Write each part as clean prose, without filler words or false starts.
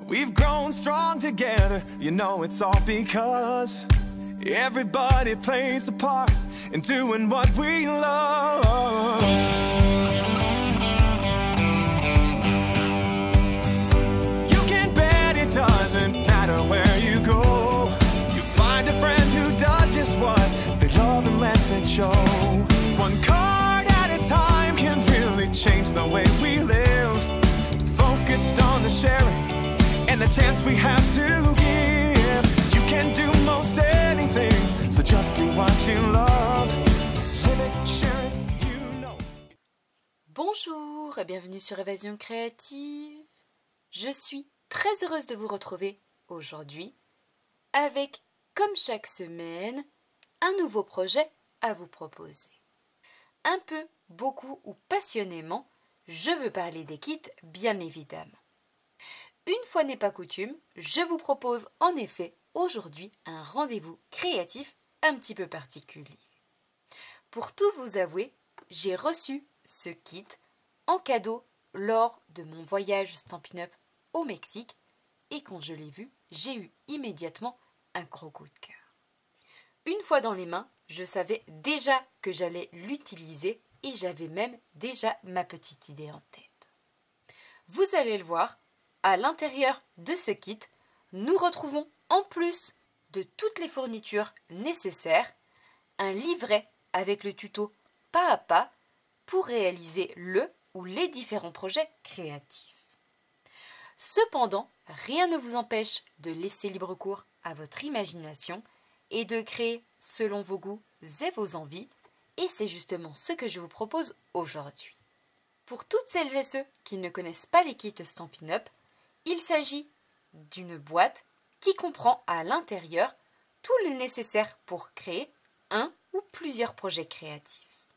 We've grown strong together, you know it's all because everybody plays a part in doing what we love. You can bet it doesn't matter where you go. You find a friend who does just what they love and lets it show. One card at a time can really change the way we live. Focused on the sharing and the chance we have to give. You can do most anything, so just do what you love. Live it, share it, you know. Bonjour et bienvenue sur Évasion Créative. Je suis très heureuse de vous retrouver aujourd'hui avec, comme chaque semaine, un nouveau projet à vous proposer. Un peu, beaucoup ou passionnément, je veux parler des kits, bien évidemment. Une fois n'est pas coutume, je vous propose en effet aujourd'hui un rendez-vous créatif un petit peu particulier. Pour tout vous avouer, j'ai reçu ce kit en cadeau lors de mon voyage Stampin' Up au Mexique et quand je l'ai vu, j'ai eu immédiatement un gros coup de cœur. Une fois dans les mains, je savais déjà que j'allais l'utiliser et j'avais même déjà ma petite idée en tête. Vous allez le voir, à l'intérieur de ce kit, nous retrouvons en plus de toutes les fournitures nécessaires, un livret avec le tuto pas à pas pour réaliser le ou les différents projets créatifs. Cependant, rien ne vous empêche de laisser libre cours à votre imagination et de créer selon vos goûts et vos envies, et c'est justement ce que je vous propose aujourd'hui. Pour toutes celles et ceux qui ne connaissent pas les kits Stampin' Up, il s'agit d'une boîte qui comprend à l'intérieur tout le nécessaire pour créer un ou plusieurs projets créatifs.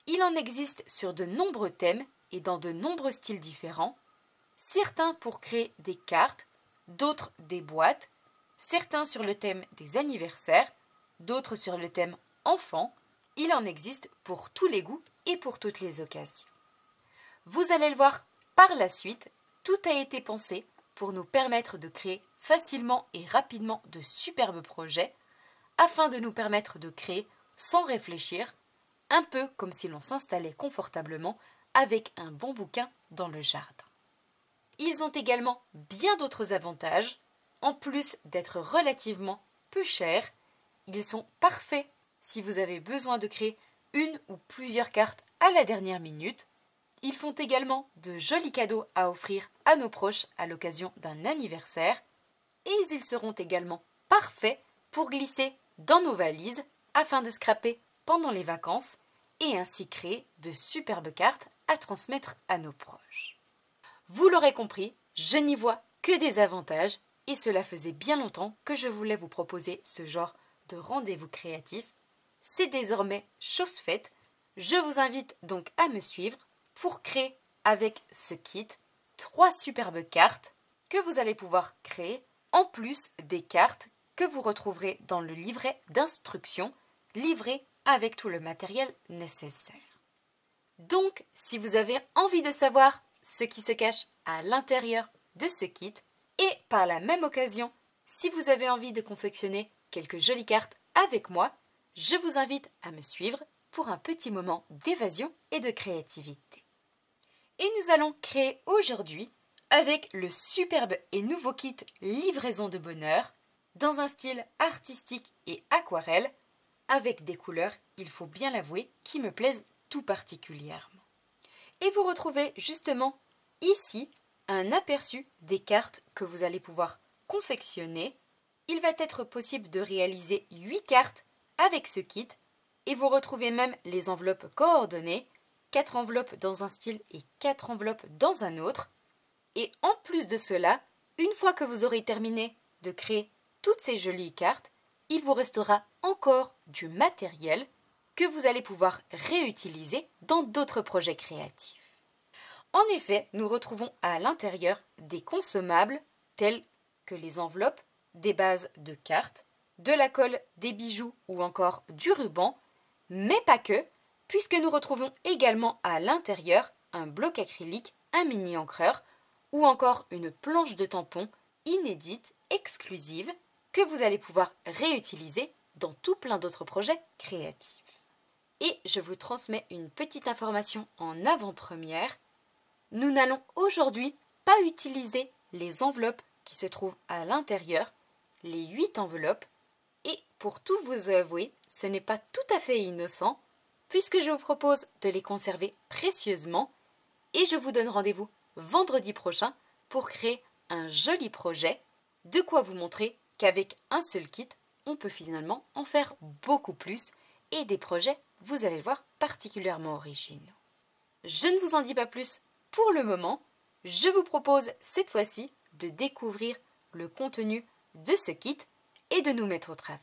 Il en existe sur de nombreux thèmes et dans de nombreux styles différents, certains pour créer des cartes, d'autres des boîtes, certains sur le thème des anniversaires, d'autres sur le thème enfants. Il en existe pour tous les goûts et pour toutes les occasions. Vous allez le voir par la suite, tout a été pensé pour nous permettre de créer facilement et rapidement de superbes projets, afin de nous permettre de créer sans réfléchir, un peu comme si l'on s'installait confortablement avec un bon bouquin dans le jardin. Ils ont également bien d'autres avantages, en plus d'être relativement peu chers, ils sont parfaits si vous avez besoin de créer une ou plusieurs cartes à la dernière minute. Ils font également de jolis cadeaux à offrir à nos proches à l'occasion d'un anniversaire et ils seront également parfaits pour glisser dans nos valises afin de scraper pendant les vacances et ainsi créer de superbes cartes à transmettre à nos proches. Vous l'aurez compris, je n'y vois que des avantages et cela faisait bien longtemps que je voulais vous proposer ce genre de rendez-vous créatif. C'est désormais chose faite. Je vous invite donc à me suivre pour créer avec ce kit 3 superbes cartes que vous allez pouvoir créer en plus des cartes que vous retrouverez dans le livret d'instructions livré avec tout le matériel nécessaire. Donc, si vous avez envie de savoir ce qui se cache à l'intérieur de ce kit et par la même occasion, si vous avez envie de confectionner quelques jolies cartes avec moi, je vous invite à me suivre pour un petit moment d'évasion et de créativité. Et nous allons créer aujourd'hui avec le superbe et nouveau kit Livraison de bonheur dans un style artistique et aquarelle avec des couleurs, il faut bien l'avouer, qui me plaisent tout particulièrement. Et vous retrouvez justement ici un aperçu des cartes que vous allez pouvoir confectionner. Il va être possible de réaliser 8 cartes avec ce kit et vous retrouvez même les enveloppes coordonnées, 4 enveloppes dans un style et 4 enveloppes dans un autre. Et en plus de cela, une fois que vous aurez terminé de créer toutes ces jolies cartes, il vous restera encore du matériel que vous allez pouvoir réutiliser dans d'autres projets créatifs. En effet, nous retrouvons à l'intérieur des consommables tels que les enveloppes, des bases de cartes, de la colle, des bijoux ou encore du ruban, mais pas que, puisque nous retrouvons également à l'intérieur un bloc acrylique, un mini encreur ou encore une planche de tampons inédites, exclusives, que vous allez pouvoir réutiliser dans tout plein d'autres projets créatifs. Et je vous transmets une petite information en avant-première. Nous n'allons aujourd'hui pas utiliser les enveloppes qui se trouvent à l'intérieur, les 8 enveloppes. Et pour tout vous avouer, ce n'est pas tout à fait innocent, puisque je vous propose de les conserver précieusement. Et je vous donne rendez-vous vendredi prochain pour créer un joli projet, de quoi vous montrer qu'avec un seul kit, on peut finalement en faire beaucoup plus et des projets, vous allez le voir, particulièrement originaux. Je ne vous en dis pas plus pour le moment. Je vous propose cette fois-ci de découvrir le contenu de ce kit et de nous mettre au travail.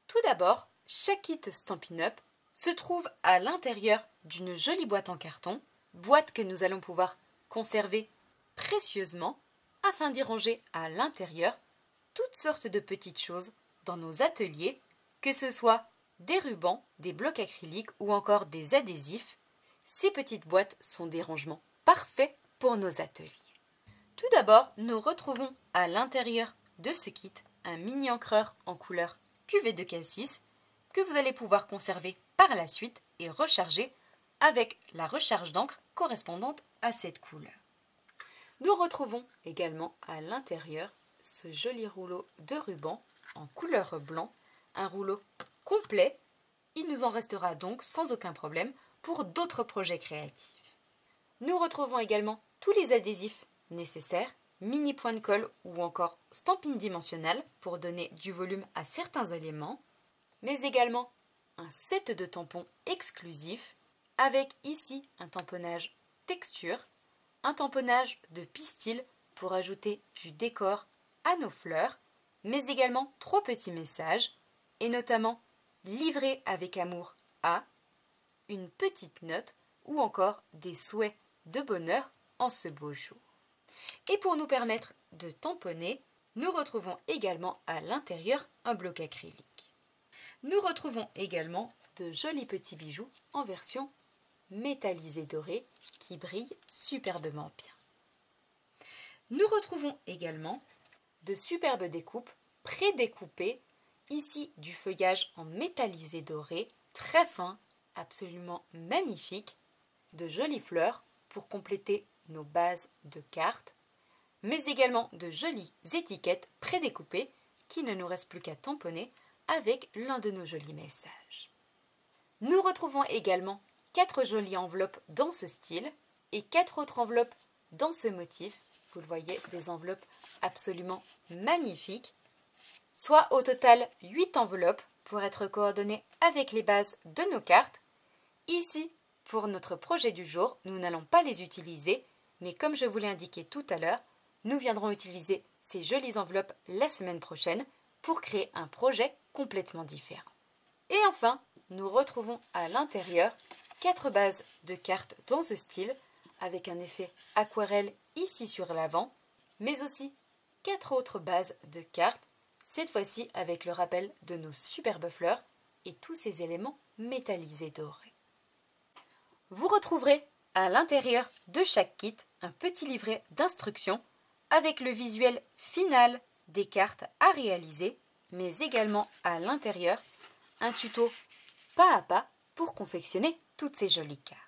Tout d'abord, chaque kit Stampin' Up se trouve à l'intérieur d'une jolie boîte en carton, boîte que nous allons pouvoir conserver précieusement afin d'y ranger à l'intérieur toutes sortes de petites choses dans nos ateliers, que ce soit des rubans, des blocs acryliques ou encore des adhésifs. Ces petites boîtes sont des rangements parfaits pour nos ateliers. Tout d'abord, nous retrouvons à l'intérieur de ce kit un mini encreur en couleur cuvée de cassis que vous allez pouvoir conserver par la suite et recharger avec la recharge d'encre correspondante à cette couleur. Nous retrouvons également à l'intérieur ce joli rouleau de ruban en couleur blanc, un rouleau complet. Il nous en restera donc sans aucun problème pour d'autres projets créatifs. Nous retrouvons également tous les adhésifs nécessaires, mini points de colle ou encore stampines dimensionnelles pour donner du volume à certains éléments, mais également un set de tampons exclusifs avec ici un tamponnage texture, un tamponnage de pistil pour ajouter du décor à nos fleurs, mais également 3 petits messages, et notamment livré avec amour à, une petite note ou encore des souhaits de bonheur en ce beau jour. Et pour nous permettre de tamponner, nous retrouvons également à l'intérieur un bloc acrylique. Nous retrouvons également de jolis petits bijoux en version métallisée dorée qui brillent superbement bien. Nous retrouvons également de superbes découpes pré-découpées, ici du feuillage en métallisé doré, très fin, absolument magnifique, de jolies fleurs pour compléter nos bases de cartes, mais également de jolies étiquettes pré-découpées qu'il ne nous reste plus qu'à tamponner avec l'un de nos jolis messages. Nous retrouvons également 4 jolies enveloppes dans ce style et 4 autres enveloppes dans ce motif. Vous le voyez, des enveloppes absolument magnifiques, soit au total 8 enveloppes pour être coordonnées avec les bases de nos cartes. Ici, pour notre projet du jour, nous n'allons pas les utiliser, mais comme je vous l'ai indiqué tout à l'heure, nous viendrons utiliser ces jolies enveloppes la semaine prochaine pour créer un projet complètement différent. Et enfin, nous retrouvons à l'intérieur 4 bases de cartes dans ce style, avec un effet aquarelle ici sur l'avant, mais aussi 4 autres bases de cartes, cette fois-ci avec le rappel de nos superbes fleurs et tous ces éléments métallisés dorés. Vous retrouverez à l'intérieur de chaque kit un petit livret d'instructions avec le visuel final des cartes à réaliser, mais également à l'intérieur un tuto pas à pas pour confectionner toutes ces jolies cartes.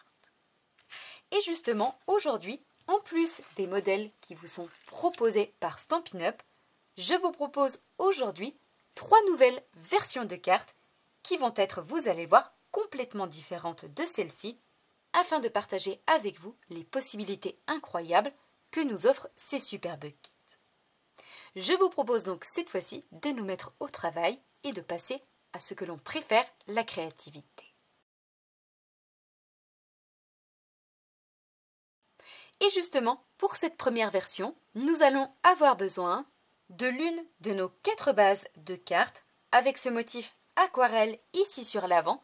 Et justement, aujourd'hui, en plus des modèles qui vous sont proposés par Stampin' Up, je vous propose aujourd'hui 3 nouvelles versions de cartes qui vont être, vous allez voir, complètement différentes de celles-ci, afin de partager avec vous les possibilités incroyables que nous offrent ces superbes kits. Je vous propose donc cette fois-ci de nous mettre au travail et de passer à ce que l'on préfère, la créativité. Et justement, pour cette première version, nous allons avoir besoin de l'une de nos 4 bases de cartes avec ce motif aquarelle ici sur l'avant.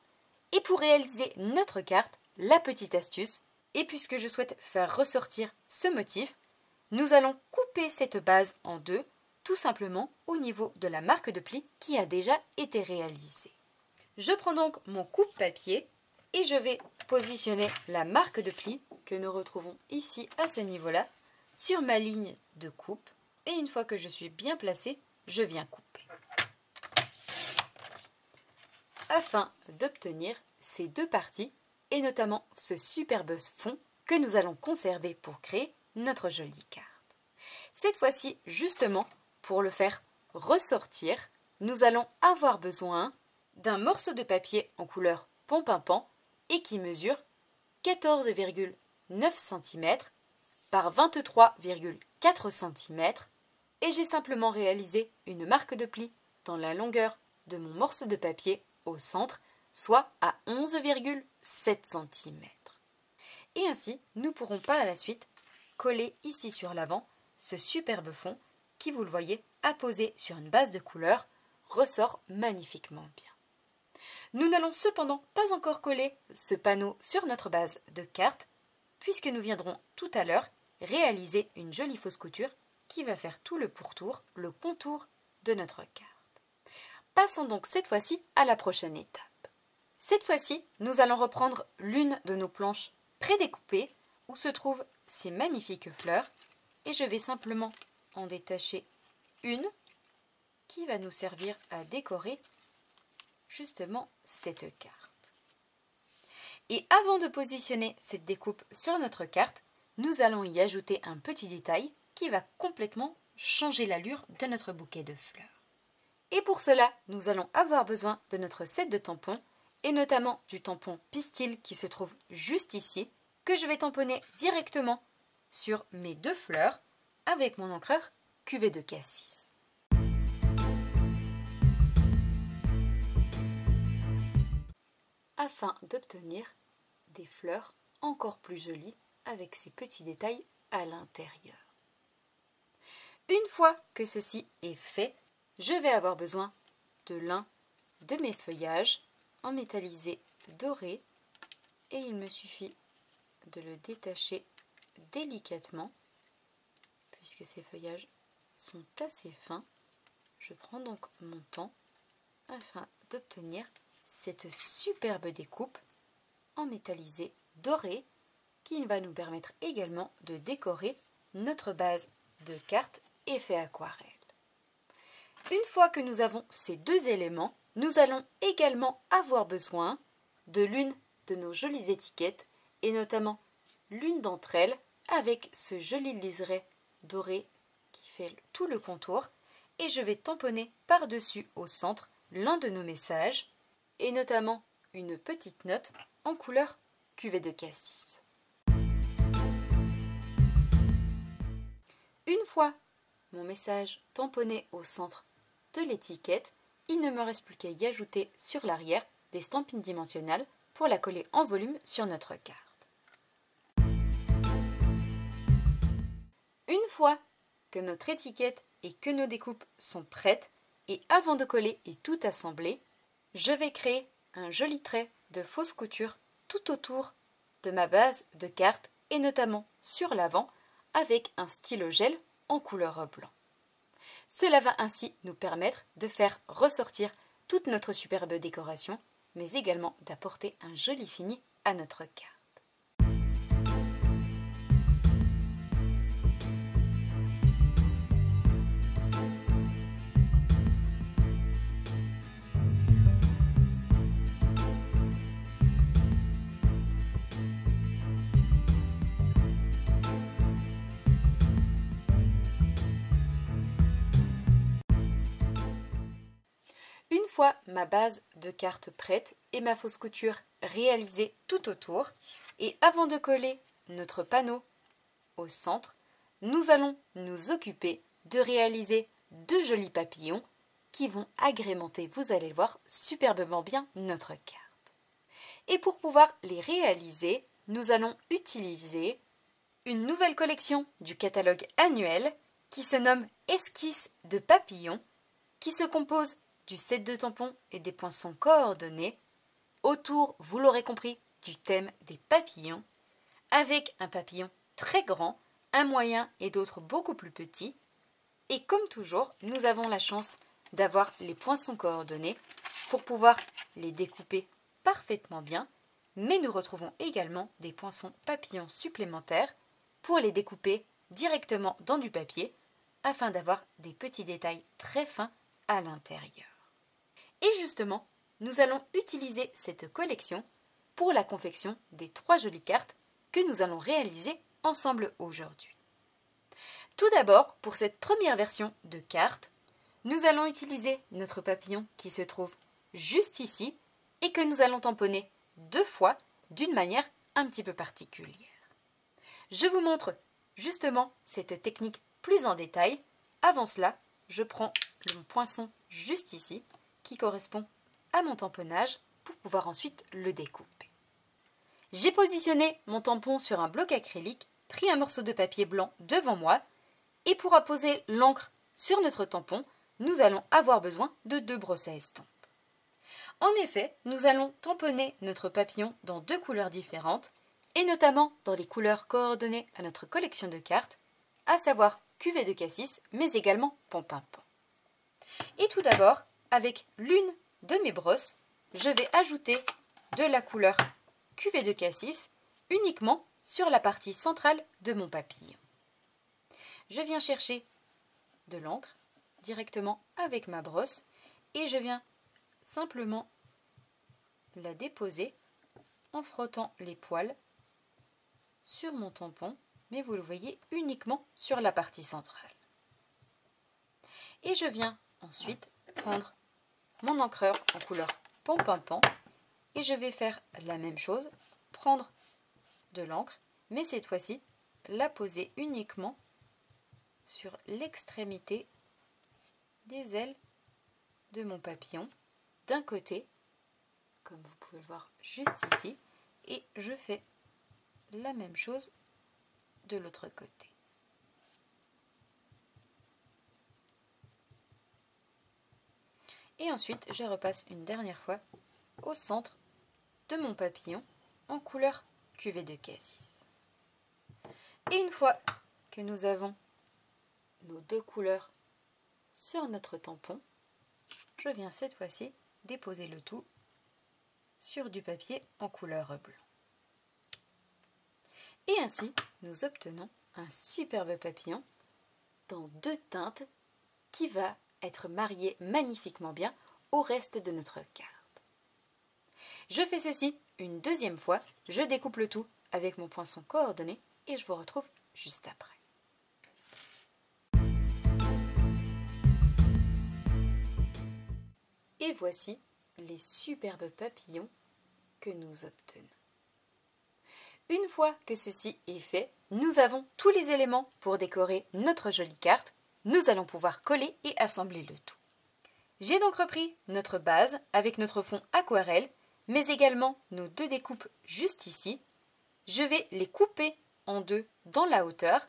Et pour réaliser notre carte, la petite astuce, et puisque je souhaite faire ressortir ce motif, nous allons couper cette base en 2, tout simplement au niveau de la marque de pli qui a déjà été réalisée. Je prends donc mon coupe-papier et je vais positionner la marque de pli que nous retrouvons ici à ce niveau-là sur ma ligne de coupe. Et une fois que je suis bien placée, je viens couper. Afin d'obtenir ces deux parties, et notamment ce superbe fond que nous allons conserver pour créer notre jolie carte. Cette fois-ci, justement, pour le faire ressortir, nous allons avoir besoin d'un morceau de papier en couleur pont-pimpant et qui mesure 14,9 cm par 23,4 cm et j'ai simplement réalisé une marque de pli dans la longueur de mon morceau de papier au centre, soit à 11,7 cm. Et ainsi, nous pourrons par la suite coller ici sur l'avant ce superbe fond qui, vous le voyez, apposé sur une base de couleur, ressort magnifiquement bien. Nous n'allons cependant pas encore coller ce panneau sur notre base de carte, puisque nous viendrons tout à l'heure réaliser une jolie fausse couture qui va faire tout le pourtour, le contour de notre carte. Passons donc cette fois-ci à la prochaine étape. Cette fois-ci, nous allons reprendre l'une de nos planches prédécoupées où se trouvent ces magnifiques fleurs et je vais simplement en détacher une qui va nous servir à décorer justement cette carte. Et avant de positionner cette découpe sur notre carte, nous allons y ajouter un petit détail qui va complètement changer l'allure de notre bouquet de fleurs. Et pour cela, nous allons avoir besoin de notre set de tampons et notamment du tampon pistil qui se trouve juste ici, que je vais tamponner directement sur mes deux fleurs avec mon encreur cuvée de cassis. Afin d'obtenir des fleurs encore plus jolies avec ces petits détails à l'intérieur. Une fois que ceci est fait, je vais avoir besoin de l'un de mes feuillages en métallisé doré et il me suffit de le détacher délicatement puisque ces feuillages sont assez fins. Je prends donc mon temps afin d'obtenir cette superbe découpe en métallisé doré qui va nous permettre également de décorer notre base de carte effet aquarelle. Une fois que nous avons ces deux éléments, nous allons également avoir besoin de l'une de nos jolies étiquettes et notamment l'une d'entre elles avec ce joli liseré doré qui fait tout le contour et je vais tamponner par-dessus au centre l'un de nos messages et notamment une petite note en couleur cuvée de cassis. Une fois mon message tamponné au centre de l'étiquette, il ne me reste plus qu'à y ajouter sur l'arrière des stampines dimensionnelles pour la coller en volume sur notre carte. Une fois que notre étiquette et que nos découpes sont prêtes, et avant de coller et tout assembler, je vais créer un joli trait de fausse couture tout autour de ma base de carte et notamment sur l'avant avec un stylo gel en couleur blanc. Cela va ainsi nous permettre de faire ressortir toute notre superbe décoration, mais également d'apporter un joli fini à notre carte. Une fois ma base de carte prête et ma fausse couture réalisée tout autour, et avant de coller notre panneau au centre, nous allons nous occuper de réaliser deux jolis papillons qui vont agrémenter, vous allez le voir, superbement bien notre carte. Et pour pouvoir les réaliser, nous allons utiliser une nouvelle collection du catalogue annuel qui se nomme Esquisse de papillons, qui se compose du set de tampons et des poinçons coordonnés, autour, vous l'aurez compris, du thème des papillons, avec un papillon très grand, un moyen et d'autres beaucoup plus petits. Et comme toujours, nous avons la chance d'avoir les poinçons coordonnés pour pouvoir les découper parfaitement bien, mais nous retrouvons également des poinçons papillons supplémentaires pour les découper directement dans du papier, afin d'avoir des petits détails très fins à l'intérieur. Et justement, nous allons utiliser cette collection pour la confection des 3 jolies cartes que nous allons réaliser ensemble aujourd'hui. Tout d'abord, pour cette première version de carte, nous allons utiliser notre papillon qui se trouve juste ici et que nous allons tamponner 2 fois d'une manière un petit peu particulière. Je vous montre justement cette technique plus en détail. Avant cela, je prends mon poinçon juste ici qui correspond à mon tamponnage pour pouvoir ensuite le découper. J'ai positionné mon tampon sur un bloc acrylique, pris un morceau de papier blanc devant moi et pour apposer l'encre sur notre tampon, nous allons avoir besoin de 2 brosses à estampes. En effet, nous allons tamponner notre papillon dans 2 couleurs différentes et notamment dans les couleurs coordonnées à notre collection de cartes, à savoir cuvée de cassis mais également pan-pin-pan. Et tout d'abord, avec l'une de mes brosses, je vais ajouter de la couleur cuvée de cassis uniquement sur la partie centrale de mon papillon. Je viens chercher de l'encre directement avec ma brosse et je viens simplement la déposer en frottant les poils sur mon tampon, mais vous le voyez uniquement sur la partie centrale. Et je viens ensuite prendre mon encreur en couleur pan-pin-pan et je vais faire la même chose, prendre de l'encre, mais cette fois-ci la poser uniquement sur l'extrémité des ailes de mon papillon d'un côté, comme vous pouvez le voir juste ici, et je fais la même chose de l'autre côté. Et ensuite, je repasse une dernière fois au centre de mon papillon en couleur cuvée de cassis. Et une fois que nous avons nos 2 couleurs sur notre tampon, je viens cette fois-ci déposer le tout sur du papier en couleur blanc. Et ainsi, nous obtenons un superbe papillon dans 2 teintes qui va être marié magnifiquement bien au reste de notre carte. Je fais ceci une deuxième fois, je découpe le tout avec mon poinçon coordonné et je vous retrouve juste après. Et voici les superbes papillons que nous obtenons. Une fois que ceci est fait, nous avons tous les éléments pour décorer notre jolie carte. Nous allons pouvoir coller et assembler le tout. J'ai donc repris notre base avec notre fond aquarelle, mais également nos 2 découpes juste ici. Je vais les couper en 2 dans la hauteur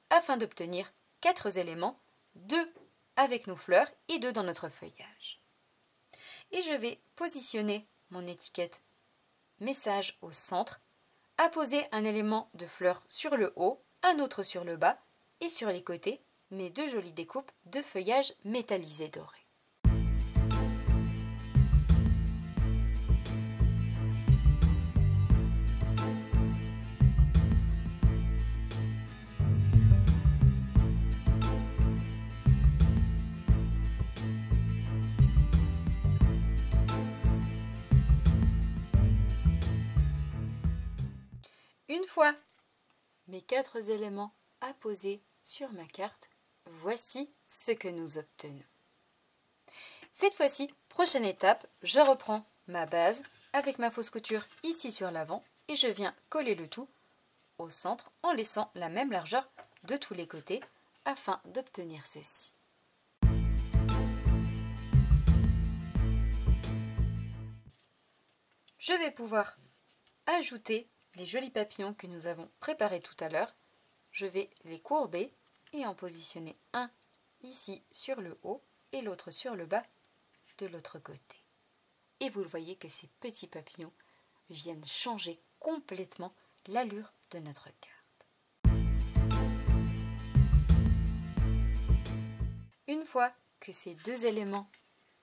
afin d'obtenir 4 éléments, 2 avec nos fleurs et 2 dans notre feuillage. Et je vais positionner mon étiquette message au centre, apposer un élément de fleur sur le haut, un autre sur le bas et sur les côtés, mes 2 jolies découpes de feuillage métallisé doré. Une fois mes 4 éléments apposés sur ma carte, voici ce que nous obtenons. Cette fois-ci, prochaine étape, je reprends ma base avec ma fausse couture ici sur l'avant et je viens coller le tout au centre en laissant la même largeur de tous les côtés afin d'obtenir ceci. Je vais pouvoir ajouter les jolis papillons que nous avons préparés tout à l'heure. Je vais les courber et en positionner un ici sur le haut et l'autre sur le bas de l'autre côté. Et vous le voyez que ces petits papillons viennent changer complètement l'allure de notre carte. Une fois que ces 2 éléments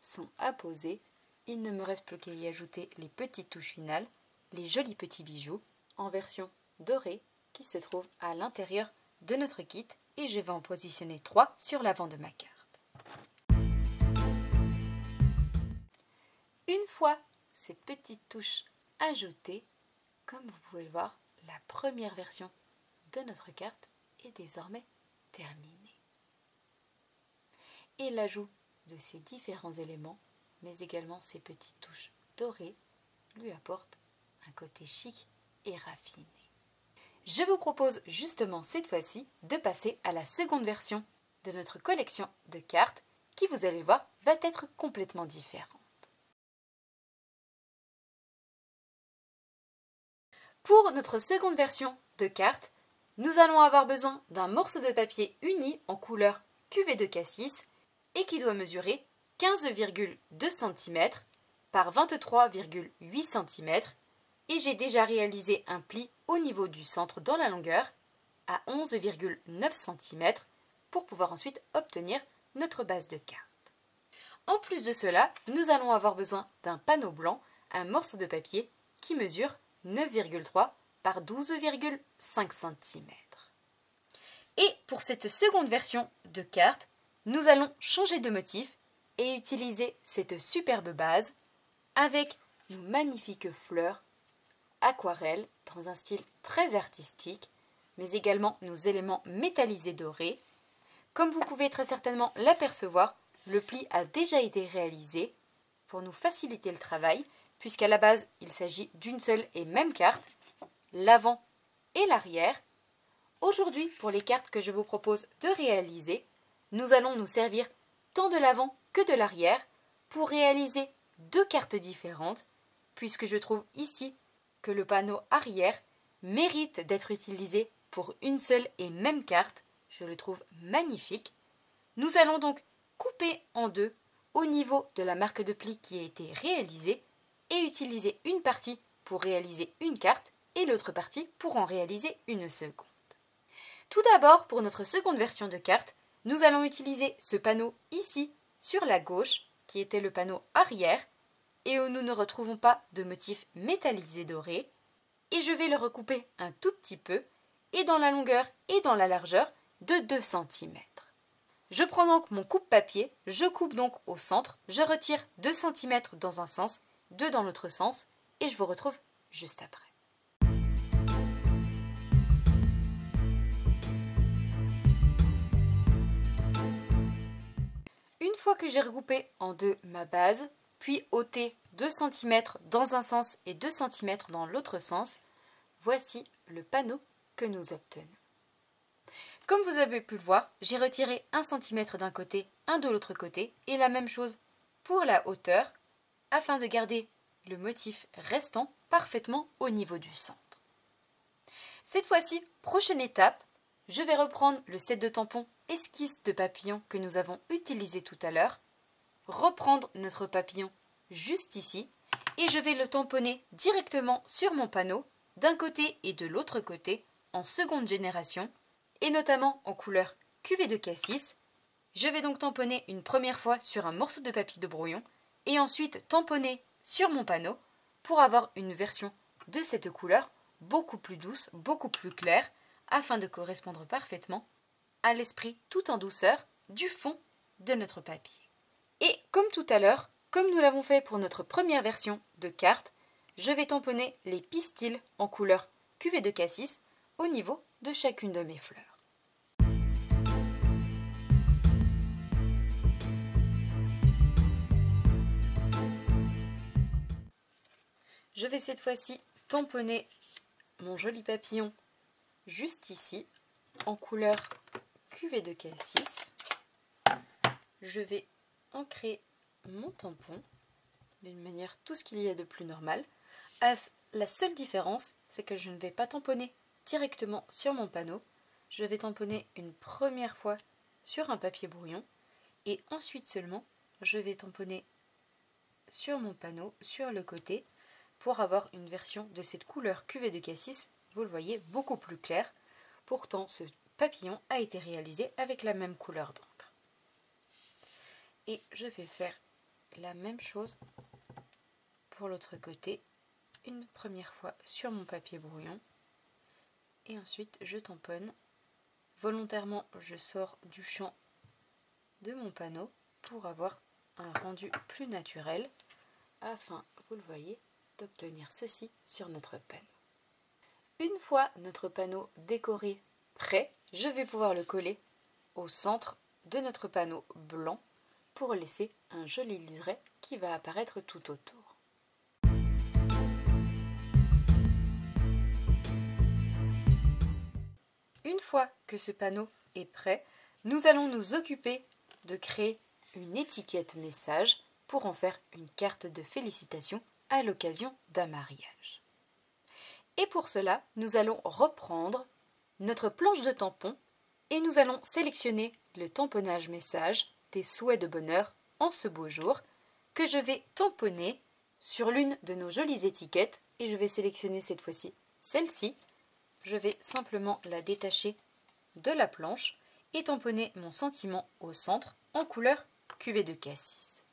sont apposés, il ne me reste plus qu'à y ajouter les petites touches finales, les jolis petits bijoux en version dorée qui se trouvent à l'intérieur de notre kit et je vais en positionner 3 sur l'avant de ma carte. Une fois cette petite touche ajoutée, comme vous pouvez le voir, la première version de notre carte est désormais terminée. Et l'ajout de ces différents éléments, mais également ces petites touches dorées, lui apporte un côté chic et raffiné. Je vous propose justement cette fois-ci de passer à la seconde version de notre collection de cartes qui, vous allez le voir, va être complètement différente. Pour notre seconde version de cartes, nous allons avoir besoin d'un morceau de papier uni en couleur cuvée de cassis et qui doit mesurer 15,2 cm par 23,8 cm et j'ai déjà réalisé un pli au niveau du centre dans la longueur à 11,9 cm pour pouvoir ensuite obtenir notre base de carte. En plus de cela, nous allons avoir besoin d'un panneau blanc, un morceau de papier qui mesure 9,3 par 12,5 cm. Et pour cette seconde version de carte, nous allons changer de motif et utiliser cette superbe base avec nos magnifiques fleurs aquarelles dans un style très artistique, mais également nos éléments métallisés dorés. Comme vous pouvez très certainement l'apercevoir, le pli a déjà été réalisé pour nous faciliter le travail, puisqu'à la base, il s'agit d'une seule et même carte, l'avant et l'arrière. Aujourd'hui, pour les cartes que je vous propose de réaliser, nous allons nous servir tant de l'avant que de l'arrière pour réaliser deux cartes différentes, puisque je trouve ici que le panneau arrière mérite d'être utilisé pour une seule et même carte. Je le trouve magnifique. Nous allons donc couper en deux au niveau de la marque de pli qui a été réalisée et utiliser une partie pour réaliser une carte et l'autre partie pour en réaliser une seconde. Tout d'abord, pour notre seconde version de carte, nous allons utiliser ce panneau ici sur la gauche qui était le panneau arrière et où nous ne retrouvons pas de motif métallisé doré, et je vais le recouper un tout petit peu et dans la longueur et dans la largeur de 2 cm. Je prends donc mon coupe-papier, je coupe donc au centre, je retire 2 cm dans un sens, 2 dans l'autre sens et je vous retrouve juste après. Une fois que j'ai recoupé en deux ma base, puis ôté 2 cm dans un sens et 2 cm dans l'autre sens, voici le panneau que nous obtenons. Comme vous avez pu le voir, j'ai retiré 1 cm d'un côté, 1 de l'autre côté, et la même chose pour la hauteur, afin de garder le motif restant parfaitement au niveau du centre. Cette fois-ci, prochaine étape, je vais reprendre le set de tampons esquisse de papillon que nous avons utilisé tout à l'heure, reprendre notre papillon juste ici, et je vais le tamponner directement sur mon panneau, d'un côté et de l'autre côté, en seconde génération, et notamment en couleur cuvée de cassis. Je vais donc tamponner une première fois sur un morceau de papier de brouillon, et ensuite tamponner sur mon panneau, pour avoir une version de cette couleur beaucoup plus douce, beaucoup plus claire, afin de correspondre parfaitement à l'esprit tout en douceur du fond de notre papier. Et comme tout à l'heure, comme nous l'avons fait pour notre première version de carte, je vais tamponner les pistils en couleur cuvée de cassis au niveau de chacune de mes fleurs. Je vais cette fois-ci tamponner mon joli papillon juste ici en couleur cuvée de cassis. Je vais ancrer mon tampon d'une manière tout ce qu'il y a de plus normal. La seule différence, c'est que je ne vais pas tamponner directement sur mon panneau. Je vais tamponner une première fois sur un papier brouillon et ensuite seulement je vais tamponner sur mon panneau, sur le côté, pour avoir une version de cette couleur cuvée de cassis, vous le voyez, beaucoup plus claire. Pourtant, ce papillon a été réalisé avec la même couleur d'encre. Et je vais faire la même chose pour l'autre côté, une première fois sur mon papier brouillon, et ensuite je tamponne volontairement, je sors du champ de mon panneau pour avoir un rendu plus naturel afin, vous le voyez, d'obtenir ceci sur notre panneau. Une fois notre panneau décoré prêt, je vais pouvoir le coller au centre de notre panneau blanc pour laisser un joli liseré qui va apparaître tout autour. Une fois que ce panneau est prêt, nous allons nous occuper de créer une étiquette message pour en faire une carte de félicitations à l'occasion d'un mariage. Et pour cela, nous allons reprendre notre planche de tampons et nous allons sélectionner le tamponnage message des souhaits de bonheur en ce beau jour que je vais tamponner sur l'une de nos jolies étiquettes et je vais sélectionner cette fois-ci celle-ci. Je vais simplement la détacher de la planche et tamponner mon sentiment au centre en couleur cuvée de cassis.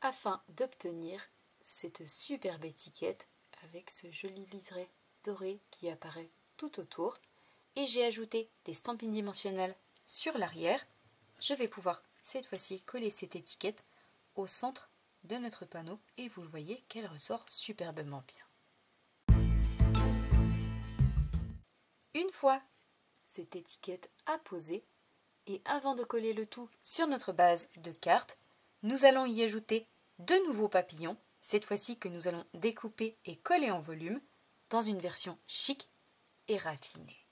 Afin d'obtenir cette superbe étiquette avec ce joli liseré doré qui apparaît tout autour, et j'ai ajouté des stampines dimensionnelles sur l'arrière, je vais pouvoir cette fois-ci coller cette étiquette au centre de notre panneau et vous le voyez qu'elle ressort superbement bien. Une fois cette étiquette apposée et avant de coller le tout sur notre base de carte, nous allons y ajouter de nouveaux papillons, cette fois-ci que nous allons découper et coller en volume dans une version chic et raffinée.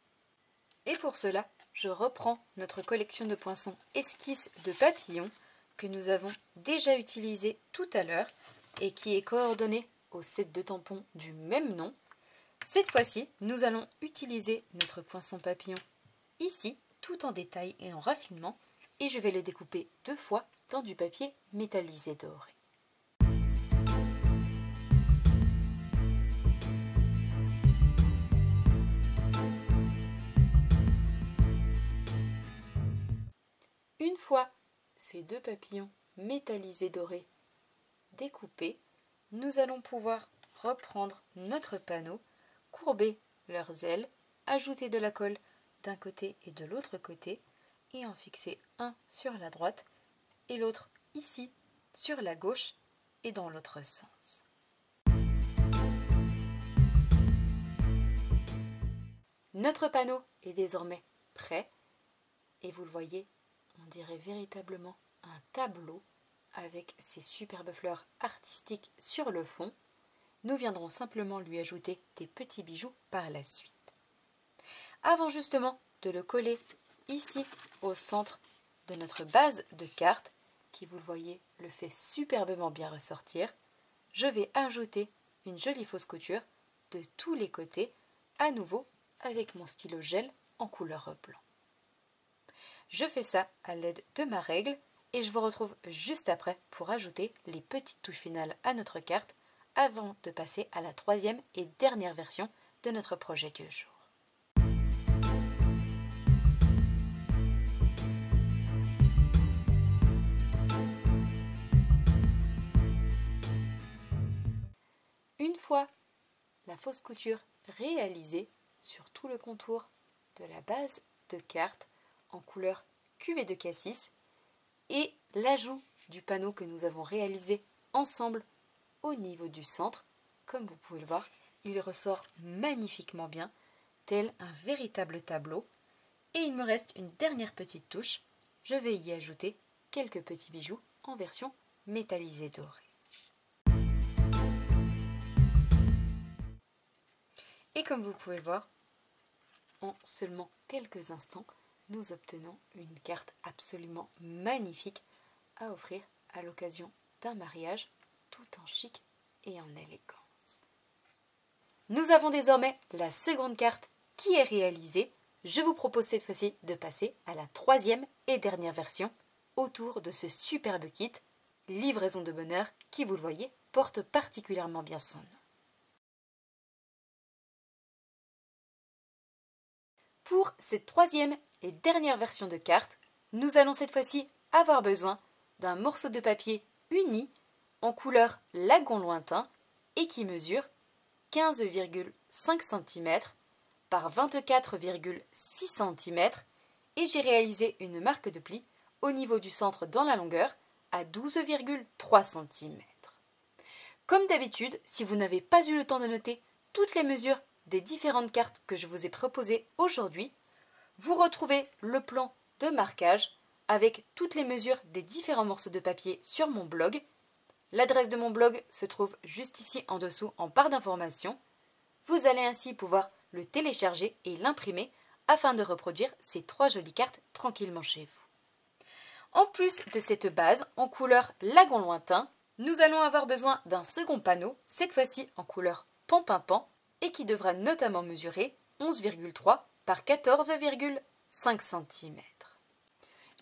Et pour cela, je reprends notre collection de poinçons esquisse de papillons que nous avons déjà utilisé tout à l'heure et qui est coordonné au set de tampons du même nom. Cette fois-ci, nous allons utiliser notre poinçon papillon ici, tout en détail et en raffinement, et je vais le découper 2 fois dans du papier métallisé doré. Une fois ces 2 papillons métallisés dorés découpés, nous allons pouvoir reprendre notre panneau, courber leurs ailes, ajouter de la colle d'un côté et de l'autre côté et en fixer un sur la droite et l'autre ici sur la gauche et dans l'autre sens. Notre panneau est désormais prêt et vous le voyez, on dirait véritablement un tableau avec ces superbes fleurs artistiques sur le fond. Nous viendrons simplement lui ajouter des petits bijoux par la suite. Avant justement de le coller ici au centre de notre base de carte, qui vous le voyez le fait superbement bien ressortir, je vais ajouter une jolie fausse couture de tous les côtés, à nouveau avec mon stylo gel en couleur blanc. Je fais ça à l'aide de ma règle et je vous retrouve juste après pour ajouter les petites touches finales à notre carte avant de passer à la 3e et dernière version de notre projet du jour. Une fois la fausse couture réalisée sur tout le contour de la base de carte en couleur cuvée de cassis et l'ajout du panneau que nous avons réalisé ensemble au niveau du centre, comme vous pouvez le voir, il ressort magnifiquement bien, tel un véritable tableau. Et il me reste une dernière petite touche, je vais y ajouter quelques petits bijoux en version métallisée dorée. Et comme vous pouvez le voir, en seulement quelques instants, nous obtenons une carte absolument magnifique à offrir à l'occasion d'un mariage tout en chic et en élégance. Nous avons désormais la seconde carte qui est réalisée. Je vous propose cette fois-ci de passer à la 3e et dernière version autour de ce superbe kit livraison de bonheur qui, vous le voyez, porte particulièrement bien son nom. Pour cette 3e et dernière version de carte, nous allons cette fois-ci avoir besoin d'un morceau de papier uni en couleur lagon lointain et qui mesure 15,1 5 cm par 24,6 cm et j'ai réalisé une marque de pli au niveau du centre dans la longueur à 12,3 cm. Comme d'habitude, si vous n'avez pas eu le temps de noter toutes les mesures des différentes cartes que je vous ai proposées aujourd'hui, vous retrouvez le plan de marquage avec toutes les mesures des différents morceaux de papier sur mon blog. L'adresse de mon blog se trouve juste ici en dessous en barre d'informations. Vous allez ainsi pouvoir le télécharger et l'imprimer afin de reproduire ces 3 jolies cartes tranquillement chez vous. En plus de cette base en couleur lagon lointain, nous allons avoir besoin d'un second panneau, cette fois-ci en couleur pan-pin-pan, et qui devra notamment mesurer 11,3 par 14,5 cm.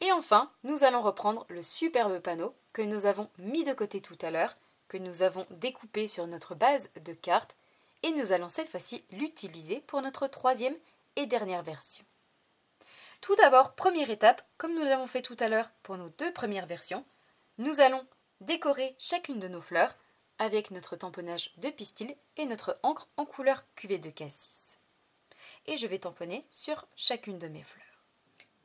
Et enfin, nous allons reprendre le superbe panneau que nous avons mis de côté tout à l'heure, que nous avons découpé sur notre base de cartes, et nous allons cette fois-ci l'utiliser pour notre 3e et dernière version. Tout d'abord, première étape, comme nous l'avons fait tout à l'heure pour nos 2 premières versions, nous allons décorer chacune de nos fleurs avec notre tamponnage de pistil et notre encre en couleur cuvée de cassis. Et je vais tamponner sur chacune de mes fleurs.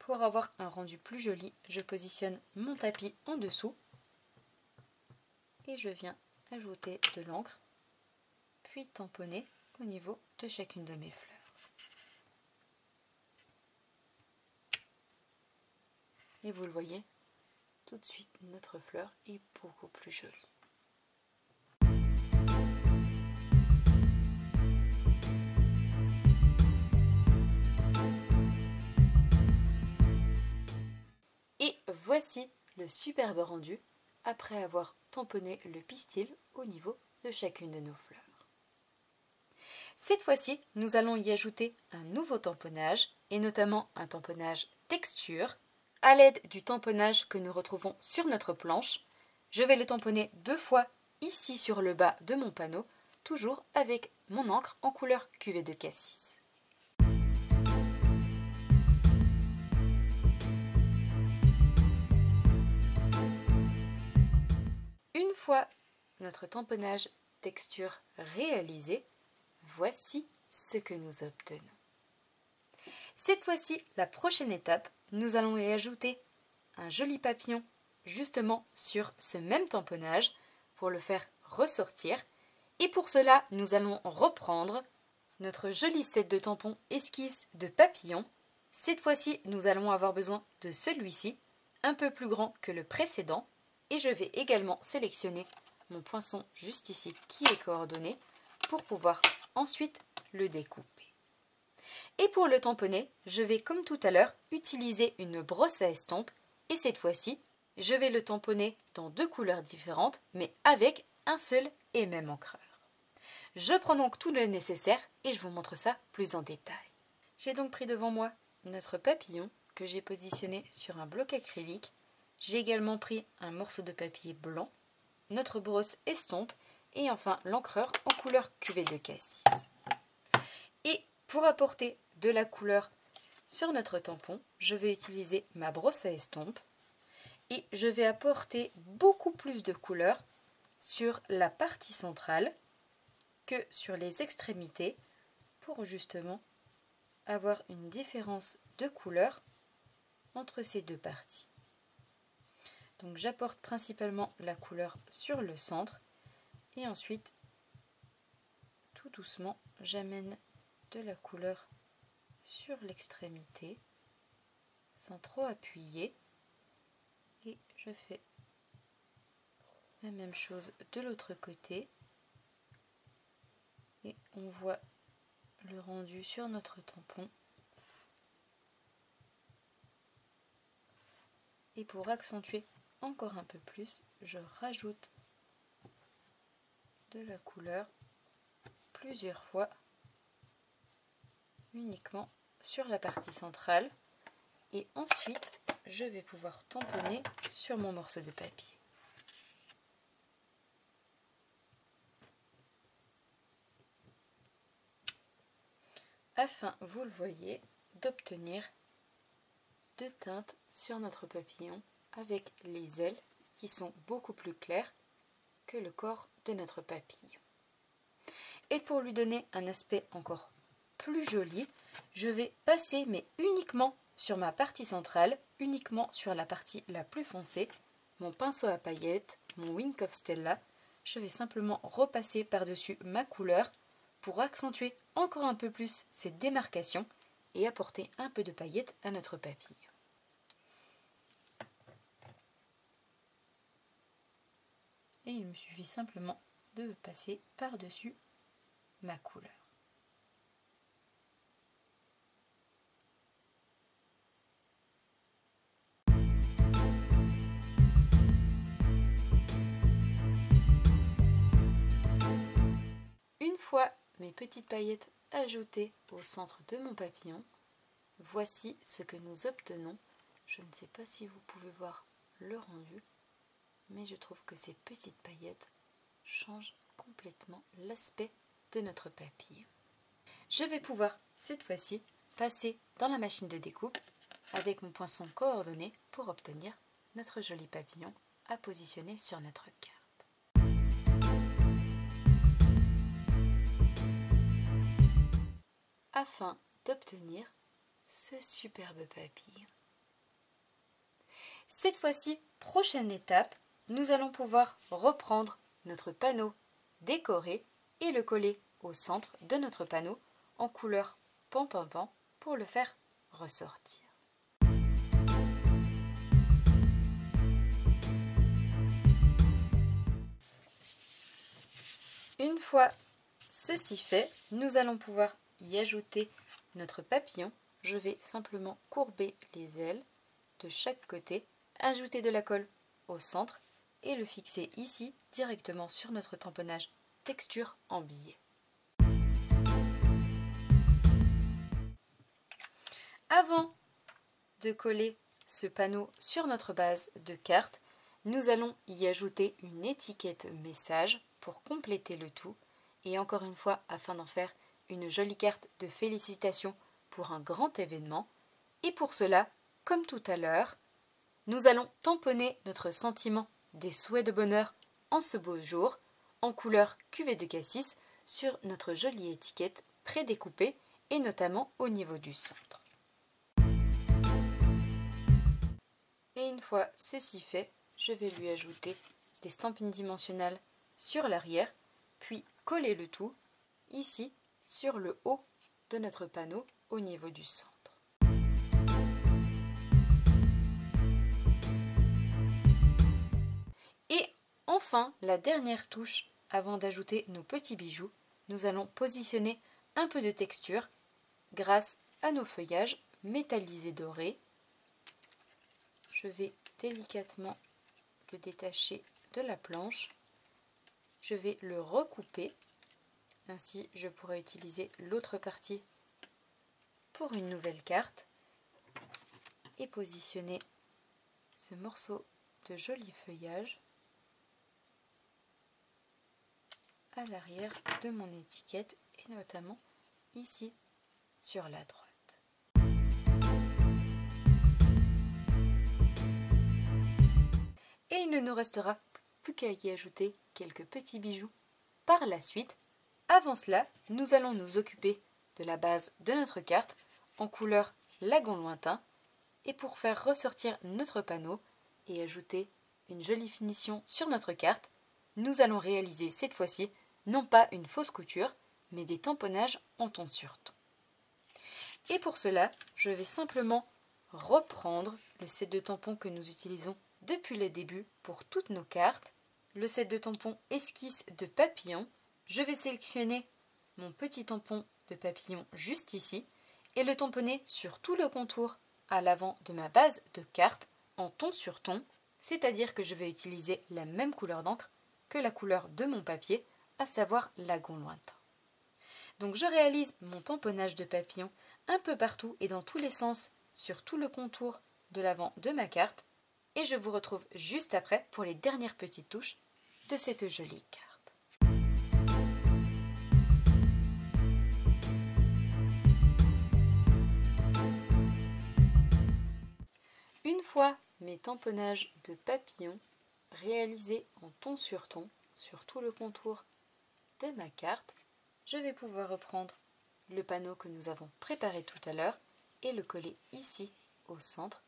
Pour avoir un rendu plus joli, je positionne mon tapis en dessous et je viens ajouter de l'encre, puis tamponner au niveau de chacune de mes fleurs. Et vous le voyez, tout de suite notre fleur est beaucoup plus jolie. Et voici le superbe rendu après avoir tamponné le pistil au niveau de chacune de nos fleurs. Cette fois-ci, nous allons y ajouter un nouveau tamponnage et notamment un tamponnage texture. À l'aide du tamponnage que nous retrouvons sur notre planche, je vais le tamponner 2 fois ici sur le bas de mon panneau, toujours avec mon encre en couleur cuvée de cassis. Une fois notre tamponnage texture réalisé, voici ce que nous obtenons. Cette fois-ci, la prochaine étape, nous allons y ajouter un joli papillon justement sur ce même tamponnage pour le faire ressortir. Et pour cela, nous allons reprendre notre joli set de tampons esquisse de papillon. Cette fois-ci, nous allons avoir besoin de celui-ci, un peu plus grand que le précédent. Et je vais également sélectionner mon poinçon juste ici qui est coordonné pour pouvoir ensuite le découper. Et pour le tamponner, je vais comme tout à l'heure utiliser une brosse à estompe et cette fois-ci, je vais le tamponner dans 2 couleurs différentes mais avec un seul et même encreur. Je prends donc tout le nécessaire et je vous montre ça plus en détail. J'ai donc pris devant moi notre papillon que j'ai positionné sur un bloc acrylique. J'ai également pris un morceau de papier blanc, notre brosse estompe et enfin l'encreur en couleur cuvée de cassis. Et pour apporter de la couleur sur notre tampon, je vais utiliser ma brosse à estompe et je vais apporter beaucoup plus de couleur sur la partie centrale que sur les extrémités pour justement avoir une différence de couleur entre ces 2 parties. Donc j'apporte principalement la couleur sur le centre et ensuite tout doucement j'amène de la couleur sur l'extrémité sans trop appuyer et je fais la même chose de l'autre côté et on voit le rendu sur notre tampon. Et pour accentuer encore un peu plus, je rajoute de la couleur plusieurs fois uniquement sur la partie centrale et ensuite je vais pouvoir tamponner sur mon morceau de papier. Afin, vous le voyez, d'obtenir 2 teintes sur notre papillon avec les ailes qui sont beaucoup plus claires que le corps de notre papillon. Et pour lui donner un aspect encore plus joli, je vais passer, mais uniquement sur ma partie centrale, uniquement sur la partie la plus foncée, mon pinceau à paillettes, mon Wink of Stella. Je vais simplement repasser par-dessus ma couleur pour accentuer encore un peu plus cette démarcation et apporter un peu de paillettes à notre papier. Et il me suffit simplement de passer par-dessus ma couleur. Une fois mes petites paillettes ajoutées au centre de mon papillon, voici ce que nous obtenons. Je ne sais pas si vous pouvez voir le rendu, mais je trouve que ces petites paillettes changent complètement l'aspect de notre papier. Je vais pouvoir cette fois-ci passer dans la machine de découpe avec mon poinçon coordonné pour obtenir notre joli papillon à positionner sur notre carte. Afin d'obtenir ce superbe papillon. Cette fois-ci, prochaine étape, nous allons pouvoir reprendre notre panneau décoré et le coller au centre de notre panneau en couleur pan-pan-pan pour le faire ressortir. Une fois ceci fait, nous allons pouvoir y ajouter notre papillon. Je vais simplement courber les ailes de chaque côté, ajouter de la colle au centre et le fixer ici directement sur notre tamponnage texture en billet. Avant de coller ce panneau sur notre base de carte, nous allons y ajouter une étiquette message pour compléter le tout et encore une fois afin d'en faire une jolie carte de félicitations pour un grand événement. Et pour cela, comme tout à l'heure, nous allons tamponner notre sentiment des souhaits de bonheur en ce beau jour en couleur cuvée de cassis sur notre jolie étiquette prédécoupée et notamment au niveau du centre. Et une fois ceci fait, je vais lui ajouter des stampines dimensionnelles sur l'arrière, puis coller le tout ici sur le haut de notre panneau au niveau du centre. Et enfin, la dernière touche avant d'ajouter nos petits bijoux, nous allons positionner un peu de texture grâce à nos feuillages métallisés dorés. Je vais délicatement le détacher de la planche. Je vais le recouper. Ainsi, je pourrai utiliser l'autre partie pour une nouvelle carte et positionner ce morceau de joli feuillage à l'arrière de mon étiquette et notamment ici sur la droite. Et il ne nous restera plus qu'à y ajouter quelques petits bijoux par la suite. Avant cela, nous allons nous occuper de la base de notre carte en couleur lagon lointain et pour faire ressortir notre panneau et ajouter une jolie finition sur notre carte, nous allons réaliser cette fois-ci non pas une fausse couture, mais des tamponnages en ton sur ton. Et pour cela, je vais simplement reprendre le set de tampons que nous utilisons depuis le début pour toutes nos cartes, le set de tampons esquisse de papillon. Je vais sélectionner mon petit tampon de papillon juste ici et le tamponner sur tout le contour à l'avant de ma base de carte en ton sur ton, c'est-à-dire que je vais utiliser la même couleur d'encre que la couleur de mon papier, à savoir lagon lointain. Donc je réalise mon tamponnage de papillon un peu partout et dans tous les sens sur tout le contour de l'avant de ma carte et je vous retrouve juste après pour les dernières petites touches de cette jolie carte. Une fois mes tamponnages de papillon réalisés en ton sur tout le contour de ma carte, je vais pouvoir reprendre le panneau que nous avons préparé tout à l'heure et le coller ici au centre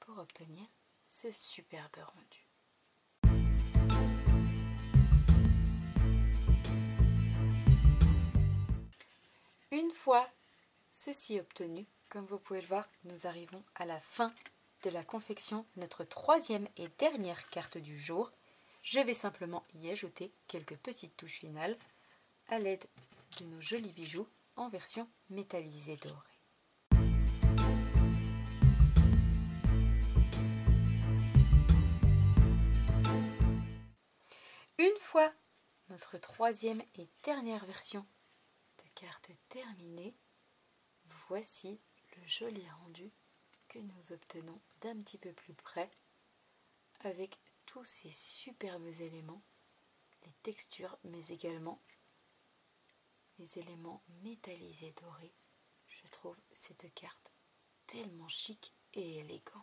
pour obtenir ce superbe rendu. Une fois ceci obtenu, comme vous pouvez le voir, nous arrivons à la fin de la confection, notre troisième et dernière carte du jour. Je vais simplement y ajouter quelques petites touches finales à l'aide de nos jolis bijoux en version métallisée dorée. Une fois notre troisième et dernière version de carte terminée, voici le joli rendu que nous obtenons d'un petit peu plus près avec tous ces superbes éléments, les textures, mais également les éléments métallisés dorés. Je trouve cette carte tellement chic et élégante.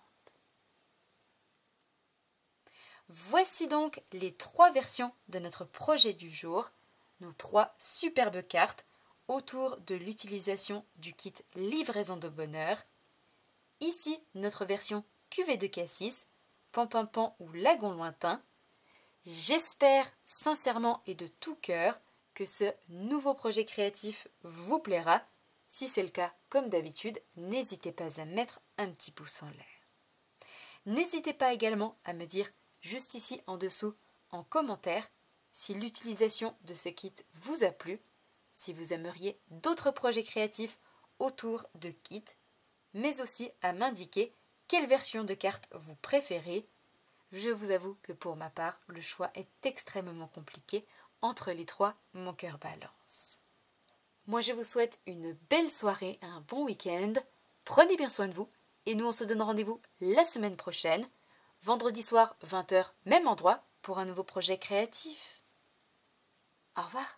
Voici donc les 3 versions de notre projet du jour, nos 3 superbes cartes autour de l'utilisation du kit livraison de bonheur. Ici, notre version cuvée de cassis, Pan ou lagon lointain. J'espère sincèrement et de tout cœur que ce nouveau projet créatif vous plaira. Si c'est le cas, comme d'habitude, n'hésitez pas à mettre un petit pouce en l'air. N'hésitez pas également à me dire juste ici en dessous en commentaire si l'utilisation de ce kit vous a plu, si vous aimeriez d'autres projets créatifs autour de kits, mais aussi à m'indiquer quelle version de carte vous préférez. Je vous avoue que pour ma part, le choix est extrêmement compliqué. Entre les 3, mon cœur balance. Moi, je vous souhaite une belle soirée, un bon week-end. Prenez bien soin de vous et nous, on se donne rendez-vous la semaine prochaine, vendredi soir, 20h, même endroit, pour un nouveau projet créatif. Au revoir.